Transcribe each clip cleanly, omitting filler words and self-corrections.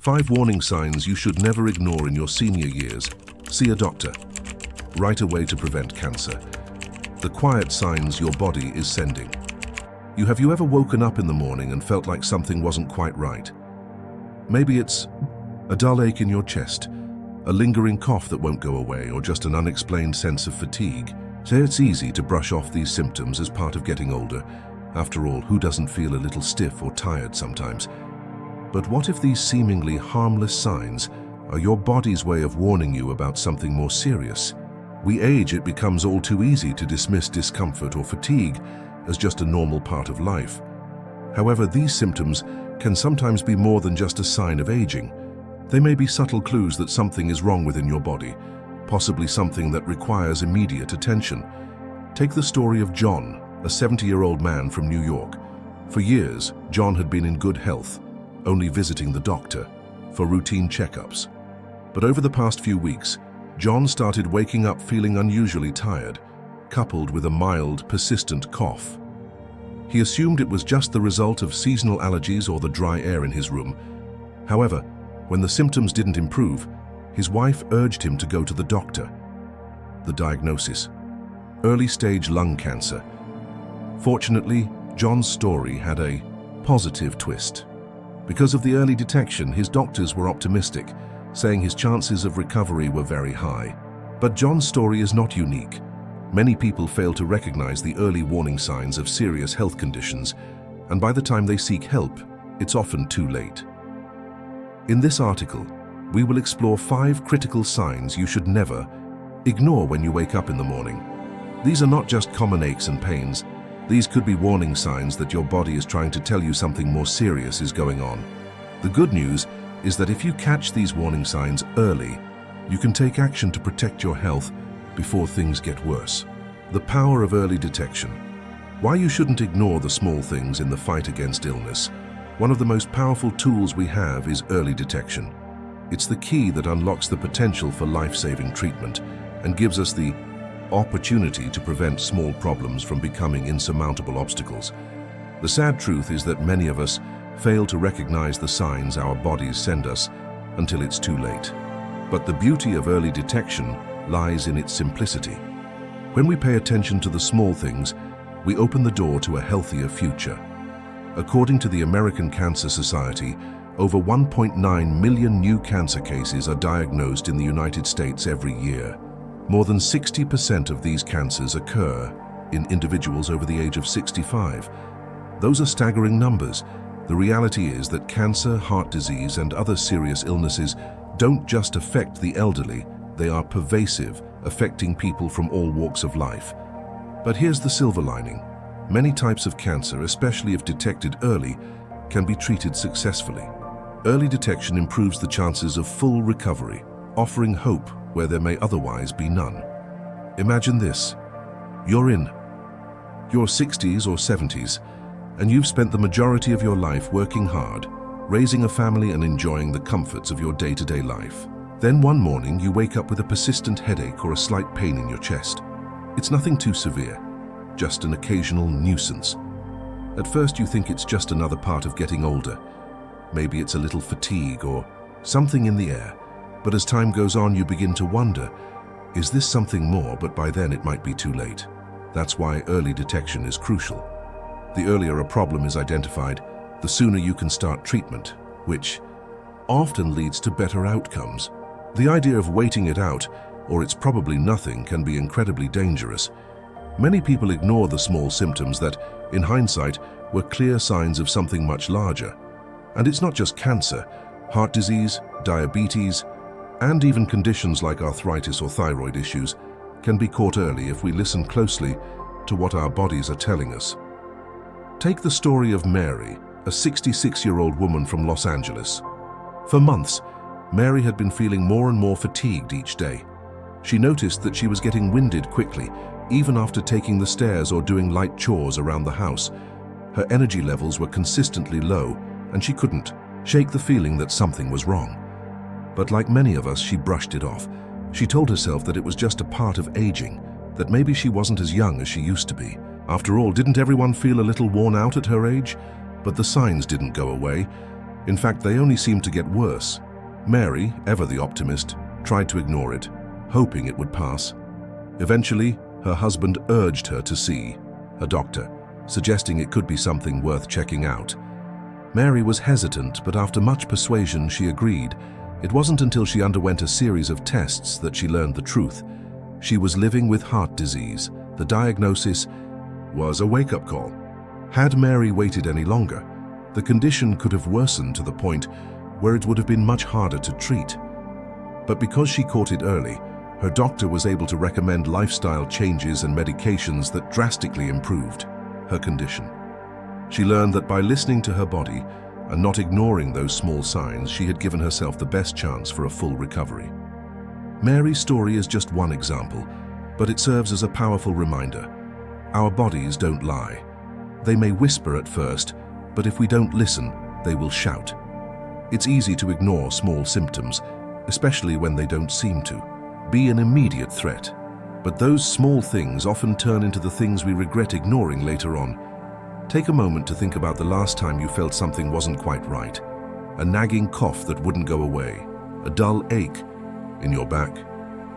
5 warning signs you should never ignore in your senior years. See a doctor. Right away to prevent cancer. The quiet signs your body is sending. Have you ever woken up in the morning and felt like something wasn't quite right? Maybe it's a dull ache in your chest, a lingering cough that won't go away, or just an unexplained sense of fatigue. So it's easy to brush off these symptoms as part of getting older. After all, who doesn't feel a little stiff or tired sometimes? But what if these seemingly harmless signs are your body's way of warning you about something more serious? We age, it becomes all too easy to dismiss discomfort or fatigue as just a normal part of life. However, these symptoms can sometimes be more than just a sign of aging. They may be subtle clues that something is wrong within your body, possibly something that requires immediate attention. Take the story of John, a 70-year-old man from New York. For years, John had been in good health, only visiting the doctor for routine checkups. But over the past few weeks, John started waking up feeling unusually tired, coupled with a mild, persistent cough. He assumed it was just the result of seasonal allergies or the dry air in his room. However, when the symptoms didn't improve, his wife urged him to go to the doctor. The diagnosis: early-stage lung cancer. Fortunately, John's story had a positive twist. Because of the early detection, his doctors were optimistic, saying his chances of recovery were very high. But John's story is not unique. Many people fail to recognize the early warning signs of serious health conditions, and by the time they seek help, it's often too late. In this article, we will explore 5 critical signs you should never ignore when you wake up in the morning. These are not just common aches and pains. These could be warning signs that your body is trying to tell you something more serious is going on. The good news is that if you catch these warning signs early, you can take action to protect your health before things get worse. The power of early detection. Why you shouldn't ignore the small things in the fight against illness. One of the most powerful tools we have is early detection. It's the key that unlocks the potential for life-saving treatment and gives us the opportunity to prevent small problems from becoming insurmountable obstacles. The sad truth is that many of us fail to recognize the signs our bodies send us until it's too late. But the beauty of early detection lies in its simplicity. When we pay attention to the small things, we open the door to a healthier future. According to the American Cancer Society, over 1.9 million new cancer cases are diagnosed in the United States every year. More than 60% of these cancers occur in individuals over the age of 65. Those are staggering numbers. The reality is that cancer, heart disease, and other serious illnesses don't just affect the elderly, they are pervasive, affecting people from all walks of life. But here's the silver lining. Many types of cancer, especially if detected early, can be treated successfully. Early detection improves the chances of full recovery, offering hope where there may otherwise be none. Imagine this. You're in your 60s or 70s, and you've spent the majority of your life working hard, raising a family and enjoying the comforts of your day-to-day life. Then one morning you wake up with a persistent headache or a slight pain in your chest. It's nothing too severe, just an occasional nuisance. At first you think it's just another part of getting older. Maybe it's a little fatigue or something in the air. But as time goes on, you begin to wonder, is this something more? But by then it might be too late. That's why early detection is crucial. The earlier a problem is identified, the sooner you can start treatment, which often leads to better outcomes. The idea of waiting it out, or it's probably nothing, can be incredibly dangerous. Many people ignore the small symptoms that, in hindsight, were clear signs of something much larger. And it's not just cancer. Heart disease, diabetes, and even conditions like arthritis or thyroid issues can be caught early if we listen closely to what our bodies are telling us. Take the story of Mary, a 66-year-old woman from Los Angeles. For months, Mary had been feeling more and more fatigued each day. She noticed that she was getting winded quickly, even after taking the stairs or doing light chores around the house. Her energy levels were consistently low, and she couldn't shake the feeling that something was wrong. But like many of us, she brushed it off. She told herself that it was just a part of aging, that maybe she wasn't as young as she used to be. After all, didn't everyone feel a little worn out at her age? But the signs didn't go away. In fact, they only seemed to get worse. Mary, ever the optimist, tried to ignore it, hoping it would pass. Eventually, her husband urged her to see a doctor, suggesting it could be something worth checking out. Mary was hesitant, but after much persuasion, she agreed. It wasn't until she underwent a series of tests that she learned the truth. She was living with heart disease. The diagnosis was a wake-up call. Had Mary waited any longer, the condition could have worsened to the point where it would have been much harder to treat. But because she caught it early, her doctor was able to recommend lifestyle changes and medications that drastically improved her condition. She learned that by listening to her body and not ignoring those small signs, she had given herself the best chance for a full recovery. Mary's story is just one example, but it serves as a powerful reminder. Our bodies don't lie. They may whisper at first, but if we don't listen, they will shout. It's easy to ignore small symptoms, especially when they don't seem to be an immediate threat. But those small things often turn into the things we regret ignoring later on. Take a moment to think about the last time you felt something wasn't quite right. A nagging cough that wouldn't go away, a dull ache in your back,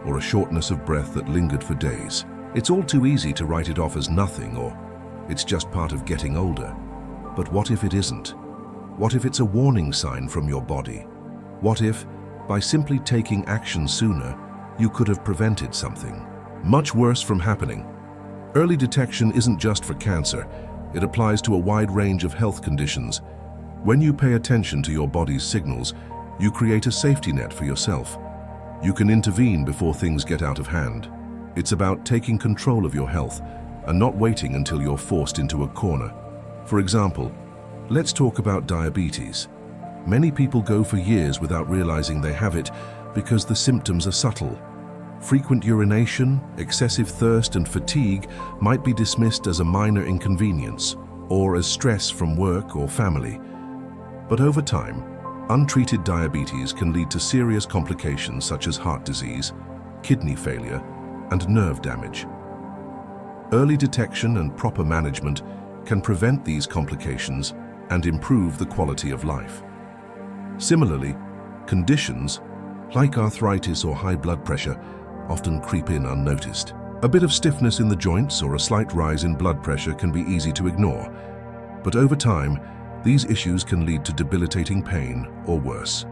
or a shortness of breath that lingered for days. It's all too easy to write it off as nothing, or it's just part of getting older. But what if it isn't? What if it's a warning sign from your body? What if, by simply taking action sooner, you could have prevented something much worse from happening? Early detection isn't just for cancer. It applies to a wide range of health conditions. When you pay attention to your body's signals, you create a safety net for yourself. You can intervene before things get out of hand. It's about taking control of your health and not waiting until you're forced into a corner. For example, let's talk about diabetes. Many people go for years without realizing they have it because the symptoms are subtle. Frequent urination, excessive thirst, and fatigue might be dismissed as a minor inconvenience or as stress from work or family. But over time, untreated diabetes can lead to serious complications such as heart disease, kidney failure, and nerve damage. Early detection and proper management can prevent these complications and improve the quality of life. Similarly, conditions like arthritis or high blood pressure often creep in unnoticed. A bit of stiffness in the joints or a slight rise in blood pressure can be easy to ignore, but over time, these issues can lead to debilitating pain or worse.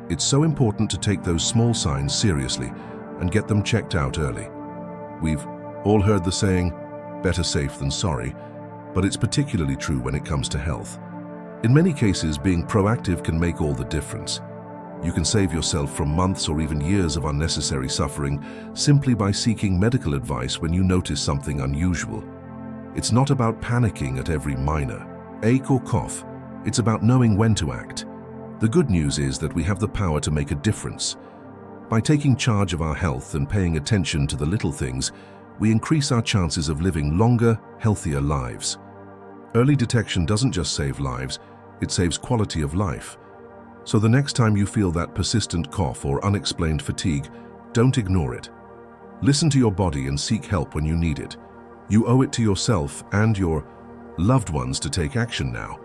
It's so important to take those small signs seriously and get them checked out early. We've all heard the saying, better safe than sorry, but it's particularly true when it comes to health. In many cases, being proactive can make all the difference. You can save yourself from months or even years of unnecessary suffering simply by seeking medical advice when you notice something unusual. It's not about panicking at every minor ache or cough. It's about knowing when to act. The good news is that we have the power to make a difference. By taking charge of our health and paying attention to the little things, we increase our chances of living longer, healthier lives. Early detection doesn't just save lives, it saves quality of life. So the next time you feel that persistent cough or unexplained fatigue, don't ignore it. Listen to your body and seek help when you need it. You owe it to yourself and your loved ones to take action now,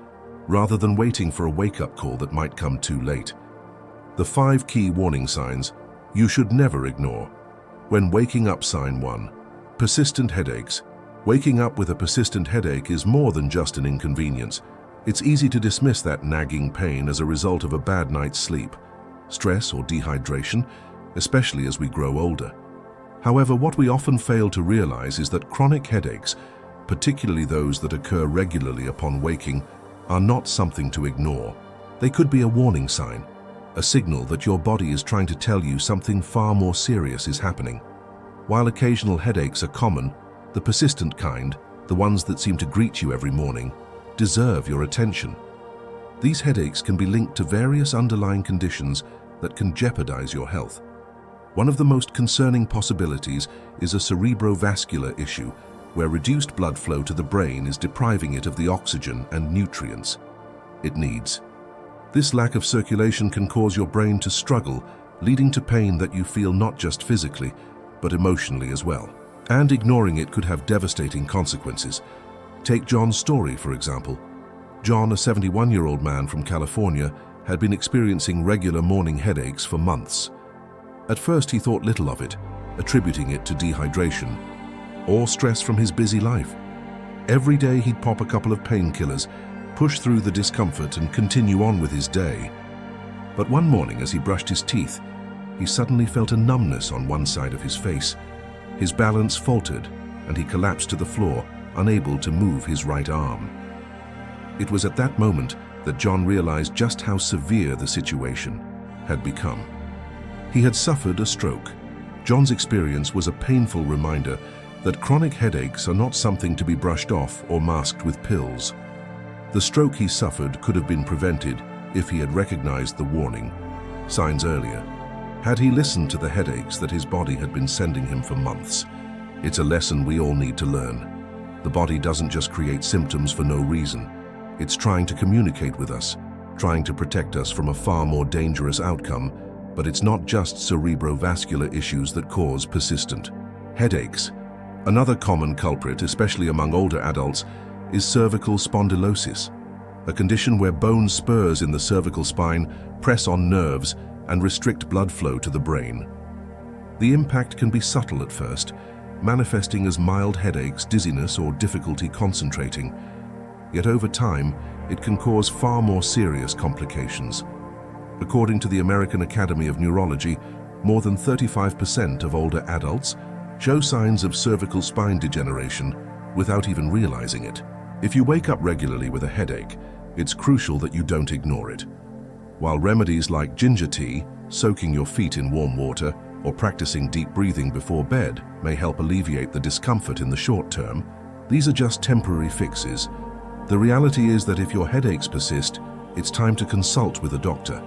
rather than waiting for a wake-up call that might come too late. The 5 key warning signs you should never ignore. When waking up, sign 1. Persistent headaches. Waking up with a persistent headache is more than just an inconvenience. It's easy to dismiss that nagging pain as a result of a bad night's sleep, stress, or dehydration, especially as we grow older. However, what we often fail to realize is that chronic headaches, particularly those that occur regularly upon waking, are not something to ignore. They could be a warning sign, a signal that your body is trying to tell you something far more serious is happening. While occasional headaches are common, the persistent kind, the ones that seem to greet you every morning, deserve your attention. These headaches can be linked to various underlying conditions that can jeopardize your health. One of the most concerning possibilities is a cerebrovascular issue, where reduced blood flow to the brain is depriving it of the oxygen and nutrients it needs. This lack of circulation can cause your brain to struggle, leading to pain that you feel not just physically, but emotionally as well. And ignoring it could have devastating consequences. Take John's story, for example. John, a 71-year-old man from California, had been experiencing regular morning headaches for months. At first he thought little of it, attributing it to dehydration or stress from his busy life. Every day he'd pop a couple of painkillers, push through the discomfort and continue on with his day. But one morning as he brushed his teeth, he suddenly felt a numbness on one side of his face. His balance faltered and he collapsed to the floor, unable to move his right arm. It was at that moment that John realized just how severe the situation had become. He had suffered a stroke. John's experience was a painful reminder that chronic headaches are not something to be brushed off or masked with pills. The stroke he suffered could have been prevented if he had recognized the warning signs earlier. Had he listened to the headaches that his body had been sending him for months? It's a lesson we all need to learn. The body doesn't just create symptoms for no reason. It's trying to communicate with us, trying to protect us from a far more dangerous outcome, but it's not just cerebrovascular issues that cause persistent headaches. Another common culprit, especially among older adults, is cervical spondylosis, a condition where bone spurs in the cervical spine press on nerves and restrict blood flow to the brain. The impact can be subtle at first, manifesting as mild headaches, dizziness, or difficulty concentrating. Yet over time, it can cause far more serious complications. According to the American Academy of Neurology, more than 35% of older adults show signs of cervical spine degeneration without even realizing it. If you wake up regularly with a headache, it's crucial that you don't ignore it. While remedies like ginger tea, soaking your feet in warm water, or practicing deep breathing before bed may help alleviate the discomfort in the short term, these are just temporary fixes. The reality is that if your headaches persist, it's time to consult with a doctor.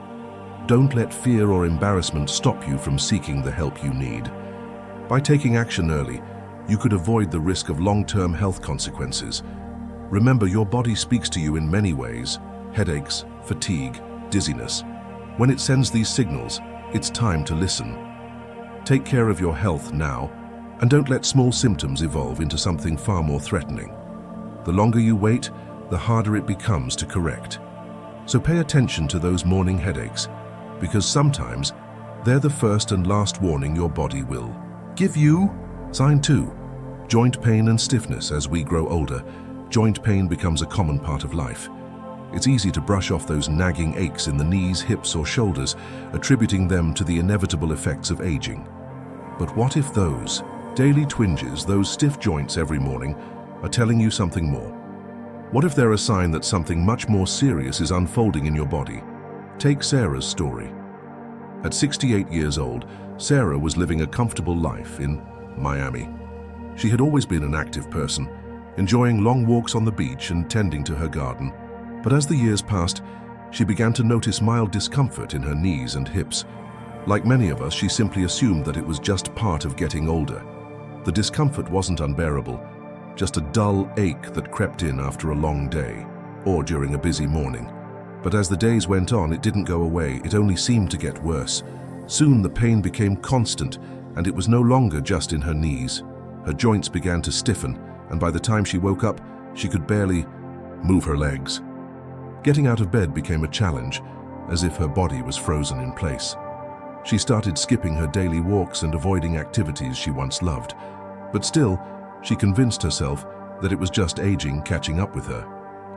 Don't let fear or embarrassment stop you from seeking the help you need. By taking action early, you could avoid the risk of long-term health consequences. Remember, your body speaks to you in many ways: headaches, fatigue, dizziness. When it sends these signals, it's time to listen. Take care of your health now, and don't let small symptoms evolve into something far more threatening. The longer you wait, the harder it becomes to correct. So pay attention to those morning headaches, because sometimes they're the first and last warning your body will give you. Sign 2. Joint pain and stiffness. As we grow older, joint pain becomes a common part of life. It's easy to brush off those nagging aches in the knees, hips, or shoulders, attributing them to the inevitable effects of aging. But what if those daily twinges, those stiff joints every morning, are telling you something more? What if they're a sign that something much more serious is unfolding in your body? Take Sarah's story. At 68 years old, Sarah was living a comfortable life in Miami. She had always been an active person, enjoying long walks on the beach and tending to her garden. But as the years passed, she began to notice mild discomfort in her knees and hips. Like many of us, she simply assumed that it was just part of getting older. The discomfort wasn't unbearable, just a dull ache that crept in after a long day or during a busy morning. But as the days went on, it didn't go away. It only seemed to get worse. Soon the pain became constant, and it was no longer just in her knees. Her joints began to stiffen, and by the time she woke up, she could barely move her legs. Getting out of bed became a challenge, as if her body was frozen in place. She started skipping her daily walks and avoiding activities she once loved. But still, she convinced herself that it was just aging catching up with her.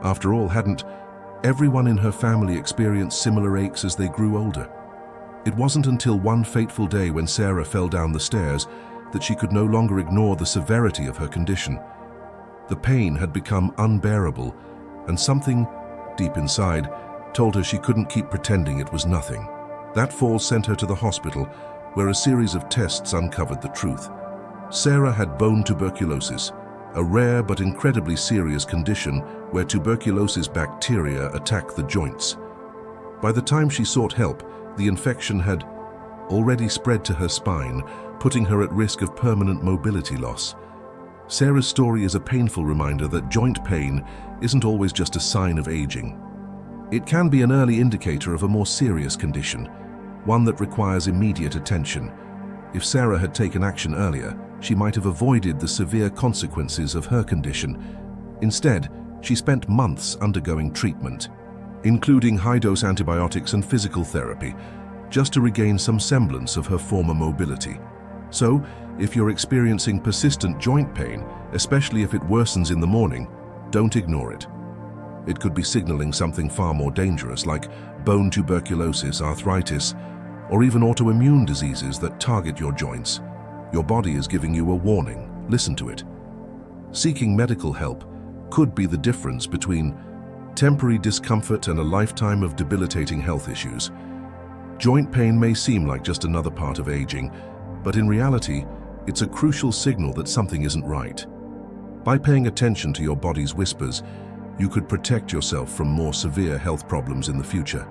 After all, hadn't everyone in her family experienced similar aches as they grew older? It wasn't until one fateful day when Sarah fell down the stairs that she could no longer ignore the severity of her condition. The pain had become unbearable, and something deep inside told her she couldn't keep pretending it was nothing. That fall sent her to the hospital, where a series of tests uncovered the truth. Sarah had bone tuberculosis, a rare but incredibly serious condition where tuberculosis bacteria attack the joints. By the time she sought help, the infection had already spread to her spine, putting her at risk of permanent mobility loss. Sarah's story is a painful reminder that joint pain isn't always just a sign of aging. It can be an early indicator of a more serious condition, one that requires immediate attention. If Sarah had taken action earlier, she might have avoided the severe consequences of her condition. Instead, She spent months undergoing treatment, including high-dose antibiotics and physical therapy, just to regain some semblance of her former mobility. So, if you're experiencing persistent joint pain, especially if it worsens in the morning, don't ignore it. It could be signaling something far more dangerous, like bone tuberculosis, arthritis, or even autoimmune diseases that target your joints. Your body is giving you a warning. Listen to it. Seeking medical help could be the difference between temporary discomfort and a lifetime of debilitating health issues. Joint pain may seem like just another part of aging, but in reality, it's a crucial signal that something isn't right. By paying attention to your body's whispers, you could protect yourself from more severe health problems in the future.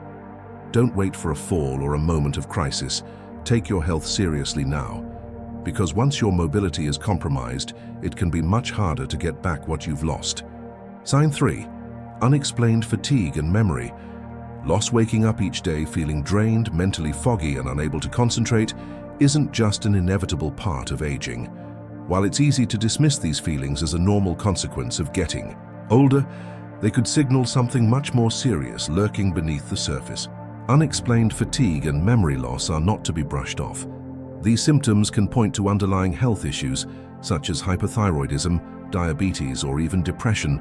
Don't wait for a fall or a moment of crisis. Take your health seriously now, because once your mobility is compromised, it can be much harder to get back what you've lost. Sign 3. Unexplained fatigue and memory. Loss. Waking up each day feeling drained, mentally foggy, and unable to concentrate isn't just an inevitable part of aging. While it's easy to dismiss these feelings as a normal consequence of getting older, they could signal something much more serious lurking beneath the surface. Unexplained fatigue and memory loss are not to be brushed off. These symptoms can point to underlying health issues such as hypothyroidism, diabetes, or even depression,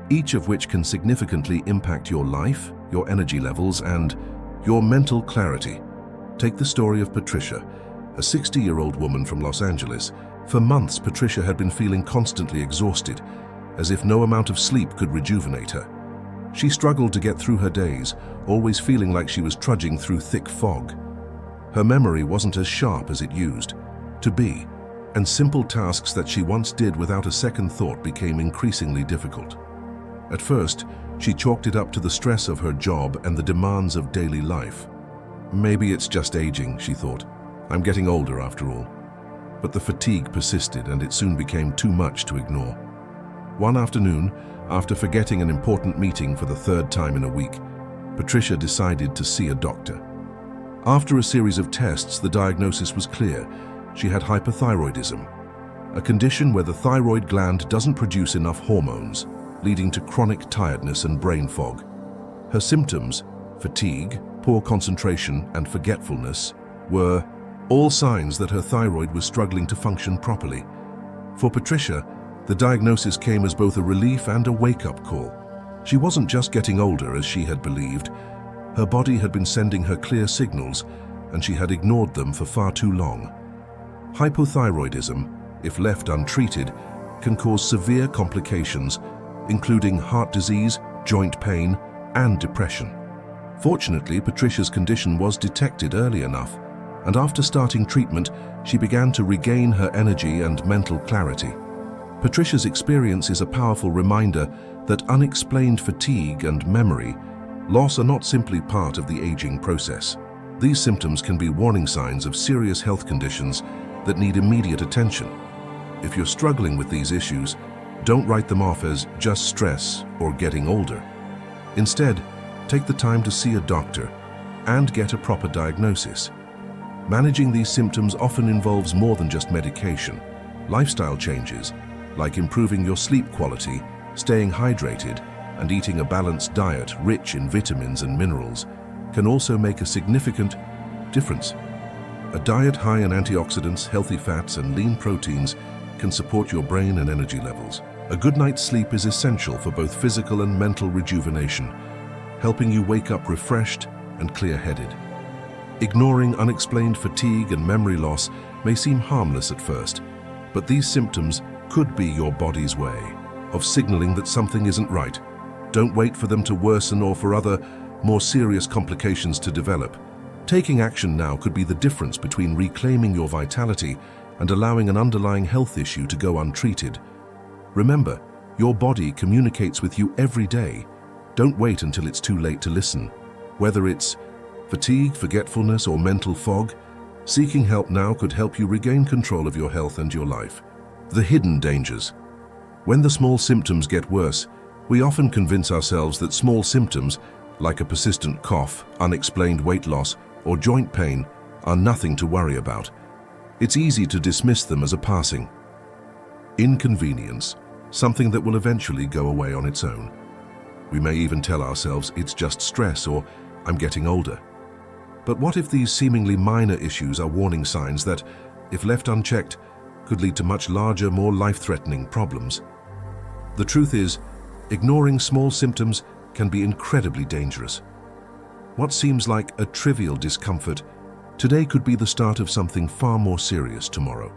each of which can significantly impact your life, your energy levels, and your mental clarity. Take the story of Patricia, a 60-year-old woman from Los Angeles. For months, Patricia had been feeling constantly exhausted, as if no amount of sleep could rejuvenate her. She struggled to get through her days, always feeling like she was trudging through thick fog. Her memory wasn't as sharp as it used to be, and simple tasks that she once did without a second thought became increasingly difficult. At first, she chalked it up to the stress of her job and the demands of daily life. Maybe it's just aging, she thought. I'm getting older after all. But the fatigue persisted, and it soon became too much to ignore. One afternoon, after forgetting an important meeting for the third time in a week, Patricia decided to see a doctor. After a series of tests, the diagnosis was clear. She had hypothyroidism, a condition where the thyroid gland doesn't produce enough hormones, leading to chronic tiredness and brain fog. Her symptoms, fatigue, poor concentration, and forgetfulness, were all signs that her thyroid was struggling to function properly. For Patricia, the diagnosis came as both a relief and a wake-up call. She wasn't just getting older as she had believed. Her body had been sending her clear signals, and she had ignored them for far too long. Hypothyroidism, if left untreated, can cause severe complications, including heart disease, joint pain, and depression. Fortunately, Patricia's condition was detected early enough, and after starting treatment, she began to regain her energy and mental clarity. Patricia's experience is a powerful reminder that unexplained fatigue and memory loss are not simply part of the aging process. These symptoms can be warning signs of serious health conditions that need immediate attention. If you're struggling with these issues, don't write them off as just stress or getting older. Instead, take the time to see a doctor and get a proper diagnosis. Managing these symptoms often involves more than just medication. Lifestyle changes, like improving your sleep quality, staying hydrated, and eating a balanced diet rich in vitamins and minerals, can also make a significant difference. A diet high in antioxidants, healthy fats, and lean proteins can support your brain and energy levels. A good night's sleep is essential for both physical and mental rejuvenation, helping you wake up refreshed and clear-headed. Ignoring unexplained fatigue and memory loss may seem harmless at first, but these symptoms could be your body's way of signaling that something isn't right. Don't wait for them to worsen or for other, more serious complications to develop. Taking action now could be the difference between reclaiming your vitality and allowing an underlying health issue to go untreated. Remember, your body communicates with you every day. Don't wait until it's too late to listen. Whether it's fatigue, forgetfulness, or mental fog, seeking help now could help you regain control of your health and your life. The hidden dangers. When the small symptoms get worse, we often convince ourselves that small symptoms, like a persistent cough, unexplained weight loss, or joint pain, are nothing to worry about. It's easy to dismiss them as a passing inconvenience. something that will eventually go away on its own. We may even tell ourselves it's just stress or I'm getting older. But what if these seemingly minor issues are warning signs that, if left unchecked, could lead to much larger, more life-threatening problems? The truth is, ignoring small symptoms can be incredibly dangerous. What seems like a trivial discomfort today could be the start of something far more serious tomorrow.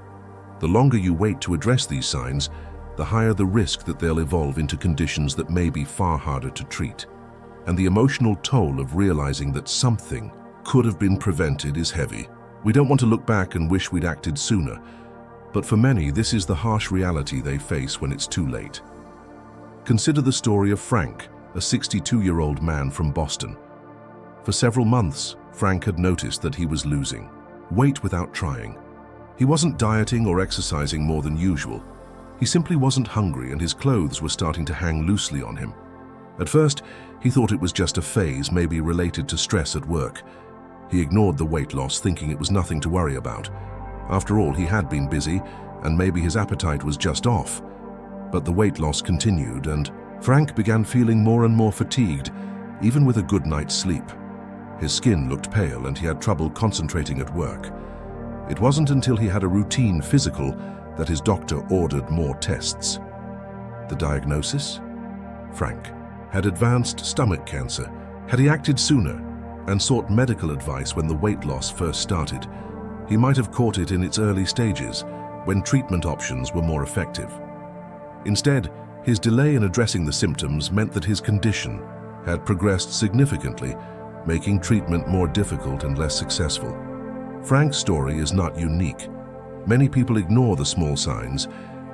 The longer you wait to address these signs, the higher the risk that they'll evolve into conditions that may be far harder to treat. And the emotional toll of realizing that something could have been prevented is heavy. We don't want to look back and wish we'd acted sooner, but for many, this is the harsh reality they face when it's too late. Consider the story of Frank, a 62-year-old man from Boston. For several months, Frank had noticed that he was losing weight without trying. He wasn't dieting or exercising more than usual. He simply wasn't hungry, and his clothes were starting to hang loosely on him. At first, he thought it was just a phase, maybe related to stress at work. He ignored the weight loss, thinking it was nothing to worry about. After all, he had been busy, and maybe his appetite was just off. But the weight loss continued, and Frank began feeling more and more fatigued, even with a good night's sleep. His skin looked pale, and he had trouble concentrating at work. It wasn't until he had a routine physical that his doctor ordered more tests. The diagnosis? Frank had advanced stomach cancer. Had he acted sooner and sought medical advice when the weight loss first started, he might have caught it in its early stages, when treatment options were more effective. Instead, his delay in addressing the symptoms meant that his condition had progressed significantly, making treatment more difficult and less successful. Frank's story is not unique. Many people ignore the small signs,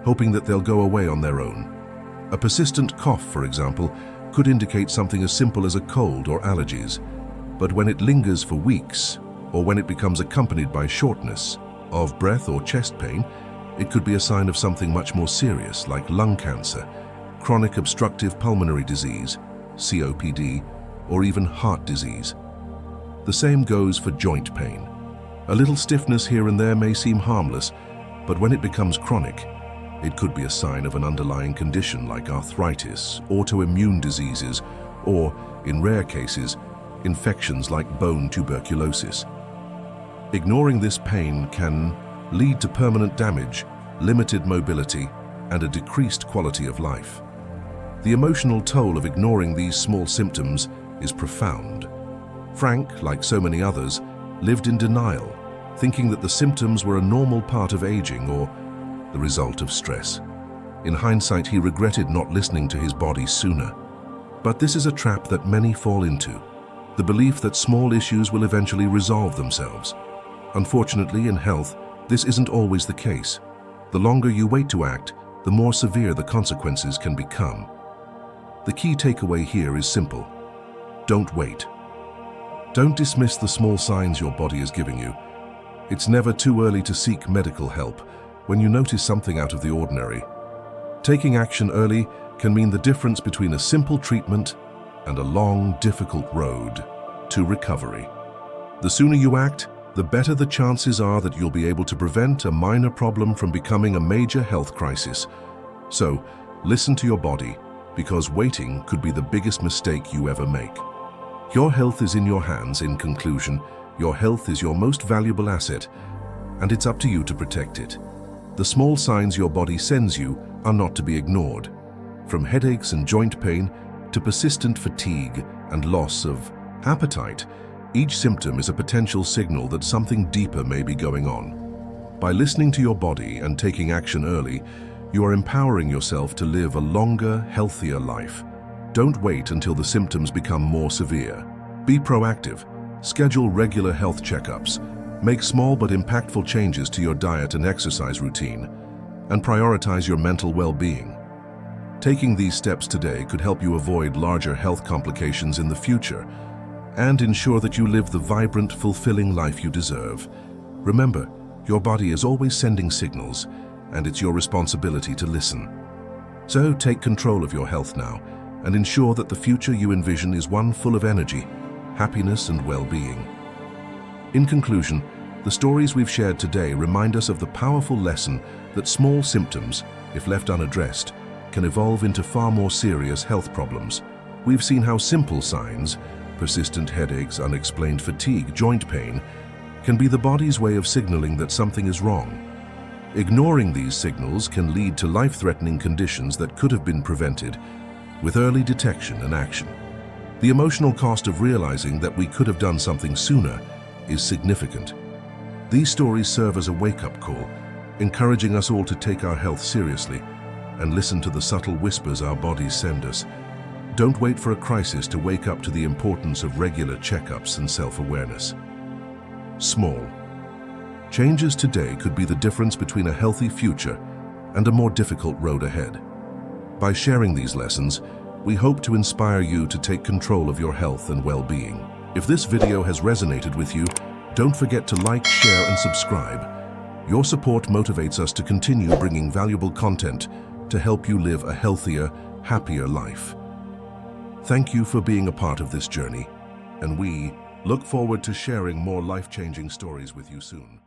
hoping that they'll go away on their own. A persistent cough, for example, could indicate something as simple as a cold or allergies. But when it lingers for weeks, or when it becomes accompanied by shortness of breath or chest pain, it could be a sign of something much more serious, like lung cancer, chronic obstructive pulmonary disease, COPD, or even heart disease. The same goes for joint pain. A little stiffness here and there may seem harmless, but when it becomes chronic, it could be a sign of an underlying condition like arthritis, autoimmune diseases, or, in rare cases, infections like bone tuberculosis. Ignoring this pain can lead to permanent damage, limited mobility, and a decreased quality of life. The emotional toll of ignoring these small symptoms is profound. Frank, like so many others, lived in denial, thinking that the symptoms were a normal part of aging or the result of stress. In hindsight, he regretted not listening to his body sooner. But this is a trap that many fall into, the belief that small issues will eventually resolve themselves. Unfortunately, in health, this isn't always the case. The longer you wait to act, the more severe the consequences can become. The key takeaway here is simple. Don't wait. Don't dismiss the small signs your body is giving you. It's never too early to seek medical help when you notice something out of the ordinary. Taking action early can mean the difference between a simple treatment and a long, difficult road to recovery. The sooner you act, the better the chances are that you'll be able to prevent a minor problem from becoming a major health crisis. So, listen to your body, because waiting could be the biggest mistake you ever make. Your health is in your hands. In conclusion, your health is your most valuable asset, and it's up to you to protect it. The small signs your body sends you are not to be ignored. From headaches and joint pain to persistent fatigue and loss of appetite, each symptom is a potential signal that something deeper may be going on. By listening to your body and taking action early, you are empowering yourself to live a longer, healthier life. Don't wait until the symptoms become more severe. Be proactive. Schedule regular health checkups. Make small but impactful changes to your diet and exercise routine, and prioritize your mental well-being. Taking these steps today could help you avoid larger health complications in the future and ensure that you live the vibrant, fulfilling life you deserve. Remember, your body is always sending signals, and it's your responsibility to listen. So take control of your health now and ensure that the future you envision is one full of energy, happiness, and well-being. In conclusion, the stories we've shared today remind us of the powerful lesson that small symptoms, if left unaddressed, can evolve into far more serious health problems. We've seen how simple signs, persistent headaches, unexplained fatigue, joint pain, can be the body's way of signaling that something is wrong. Ignoring these signals can lead to life-threatening conditions that could have been prevented with early detection and action. The emotional cost of realizing that we could have done something sooner is significant. These stories serve as a wake-up call, encouraging us all to take our health seriously and listen to the subtle whispers our bodies send us. Don't wait for a crisis to wake up to the importance of regular checkups and self-awareness. Small changes today could be the difference between a healthy future and a more difficult road ahead. By sharing these lessons, we hope to inspire you to take control of your health and well-being. If this video has resonated with you, don't forget to like, share, and subscribe. Your support motivates us to continue bringing valuable content to help you live a healthier, happier life. Thank you for being a part of this journey, and we look forward to sharing more life-changing stories with you soon.